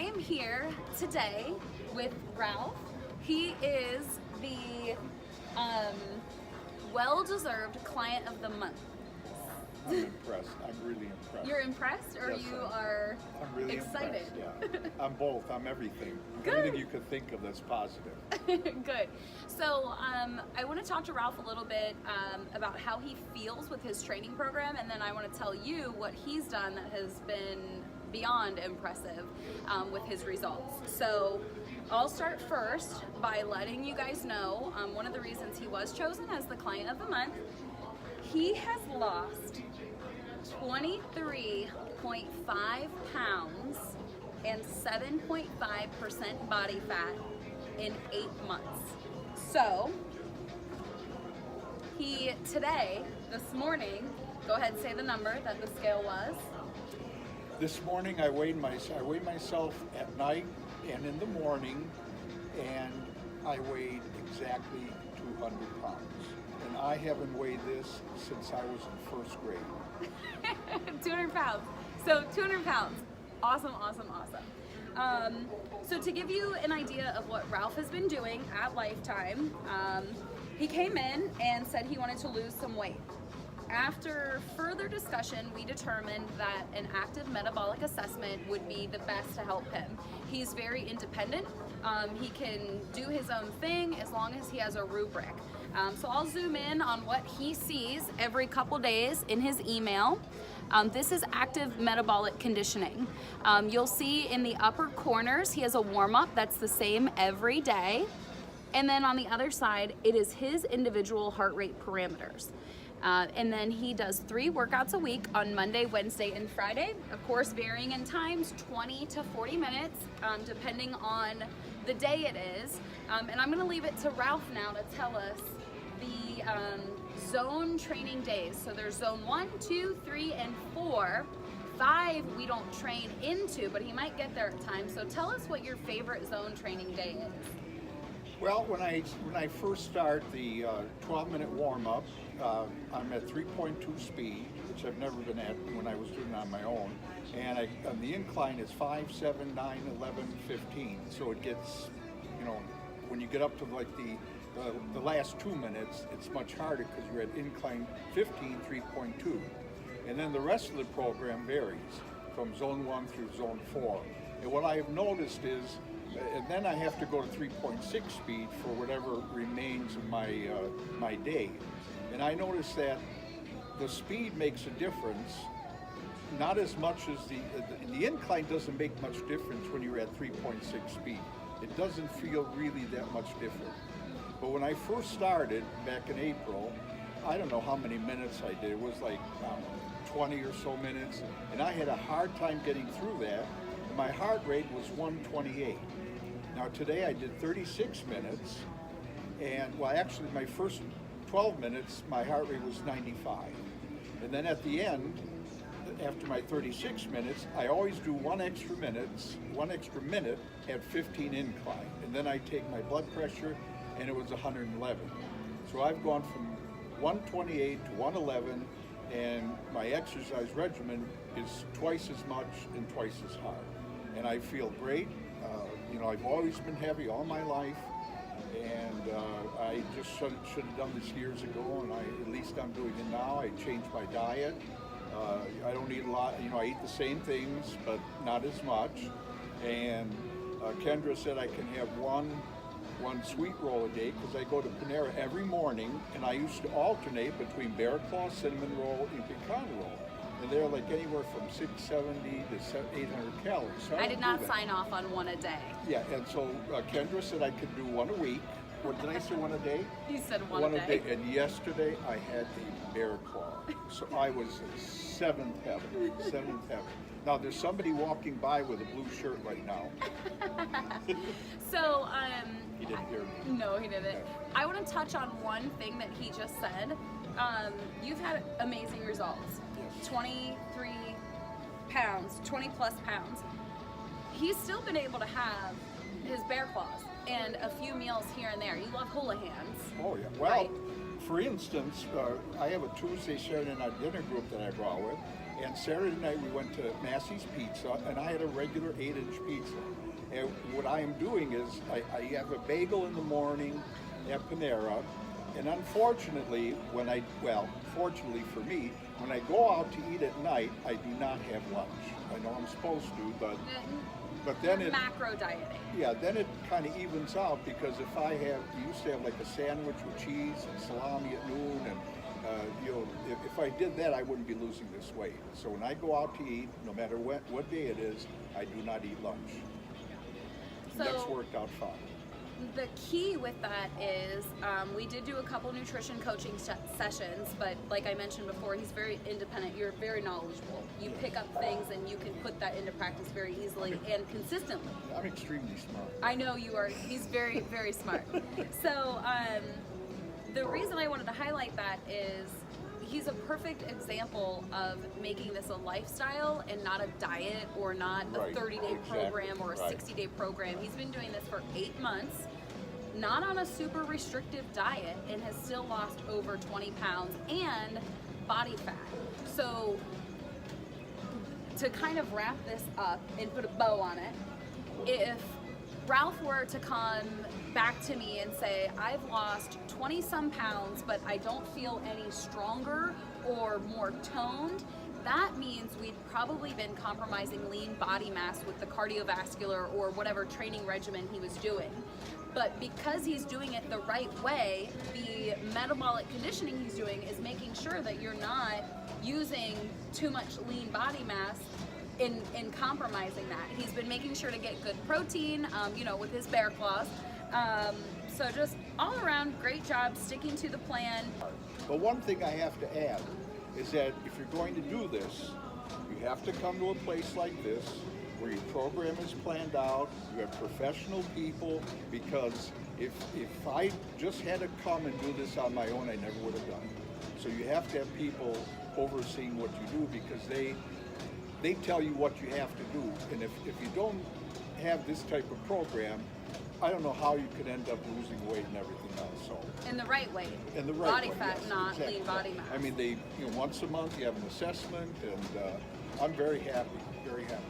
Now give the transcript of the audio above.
am here today with Ralph. He is the well-deserved client of the month. I'm impressed. I'm really impressed. You're impressed, or Yes, you are I'm really excited? impressed, yeah. I'm both. I'm everything. Good. Everything you could think of that's positive. Good. So I want to talk to Ralph a little bit about how he feels with his training program, and then I want to tell you what he's done that has been beyond impressive with his results. So I'll start first by letting you guys know one of the reasons he was chosen as the client of the month. He has lost 23.5 pounds and 7.5% body fat in 8 months. So he this morning, go ahead and say the number that the scale was. This morning I weighed myself at night and in the morning, and I weighed exactly 200 pounds. And I haven't weighed this since I was in first grade. 200 pounds. So 200 pounds. Awesome, awesome, awesome. So to give you an idea of what Ralph has been doing at Lifetime, he came in and said he wanted to lose some weight. After further discussion, we determined that an active metabolic assessment would be the best to help him. He's very independent. He can do his own thing as long as he has a rubric. So I'll zoom in on what he sees every couple days in his email. This is active metabolic conditioning. You'll see in the upper corners, he has a warm-up that's the same every day. And then on the other side, it is his individual heart rate parameters. And then he does 3 workouts a week on Monday, Wednesday, and Friday. Of course, varying in times, 20 to 40 minutes, depending on the day it is. And I'm gonna leave it to Ralph now to tell us the zone training days. So there's zone 1, 2, 3, and 4. 5 we don't train into, but he might get there at times. So tell us what your favorite zone training day is. Well, when I first start the 12-minute warm-up, I'm at 3.2 speed, which I've never been at when I was doing it on my own. And on the incline is 5, 7, 9, 11, 15. So it gets, when you get up to like the last 2 minutes, it's much harder because you're at incline 15, 3.2. And then the rest of the program varies from zone 1 through zone 4. And what I've noticed is, and then I have to go to 3.6 speed for whatever remains of my day. And I noticed that the speed makes a difference, not as much as the incline doesn't make much difference when you're at 3.6 speed. It doesn't feel really that much different. But when I first started back in April, I don't know how many minutes I did. It was like 20 or so minutes, and I had a hard time getting through that. And my heart rate was 128. Now today I did 36 minutes, and well, actually my first 12 minutes, my heart rate was 95. And then at the end, after my 36 minutes, I always do one extra minute at 15 incline. And then I take my blood pressure, and it was 111. So I've gone from 128 to 111, and my exercise regimen is twice as much and twice as hard. And I feel great. I've always been heavy all my life, and I just should have done this years ago, and at least I'm doing it now. I changed my diet. I don't eat a lot. I eat the same things, but not as much. And Kendra said I can have one sweet roll a day because I go to Panera every morning, and I used to alternate between bear claw, cinnamon roll, and pecan roll. And they're like anywhere from 670 to 800 calories. So I did not sign off on one a day. Yeah, and so Kendra said I could do one a week. What did I say, one a day? You said one a day. And yesterday I had a bear claw. So I was seventh heaven. Now there's somebody walking by with a blue shirt right now. So, he didn't hear me. No, he didn't. I want to touch on one thing that he just said. You've had amazing results. 23 pounds, 20 plus pounds. He's still been able to have his bear claws and a few meals here and there. You love hula hands. Oh yeah. Well, right? For instance, I have a Tuesday, Saturday night dinner group that I go out with, And Saturday night we went to Massey's Pizza, and I had a regular 8-inch pizza. And what I am doing is I have a bagel in the morning at Panera, and unfortunately, fortunately for me, when I go out to eat at night, I do not have lunch. I know I'm supposed to, but then it macro dieting. yeah, then it kind of evens out, because if I used to have like a sandwich with cheese and salami at noon, and if I did that, I wouldn't be losing this weight. So when I go out to eat, no matter what day it is, I do not eat lunch. So That's worked out fine. the key with that is we did do a couple nutrition coaching sessions, but like I mentioned before, he's very independent. You're very knowledgeable. You pick up things and you can put that into practice very easily and consistently. I'm extremely smart. I know you are. He's very, very smart. So the reason I wanted to highlight that is he's a perfect example of making this a lifestyle and not a diet or not a 30-day program or a 60-day program. He's been doing this for 8 months, not on a super restrictive diet, and has still lost over 20 pounds and body fat. So to kind of wrap this up and put a bow on it, if Ralph were to come back to me and say, I've lost 20 some pounds, but I don't feel any stronger or more toned, that means we'd probably been compromising lean body mass with the cardiovascular or whatever training regimen he was doing. But because he's doing it the right way, the metabolic conditioning he's doing is making sure that you're not using too much lean body mass in compromising that. He's been making sure to get good protein, with his bear claws. So just all around, great job sticking to the plan. But one thing I have to add is that if you're going to do this, you have to come to a place like this where your program is planned out, you have professional people, because if I just had to come and do this on my own, I never would have done it. So you have to have people overseeing what you do, because they tell you what you have to do. And if you don't have this type of program, I don't know how you could end up losing weight and everything else. So In the right way. in the right Body way, fat, yes, not exactly. lean body mass. I mean, once a month you have an assessment, and I'm very happy, very happy.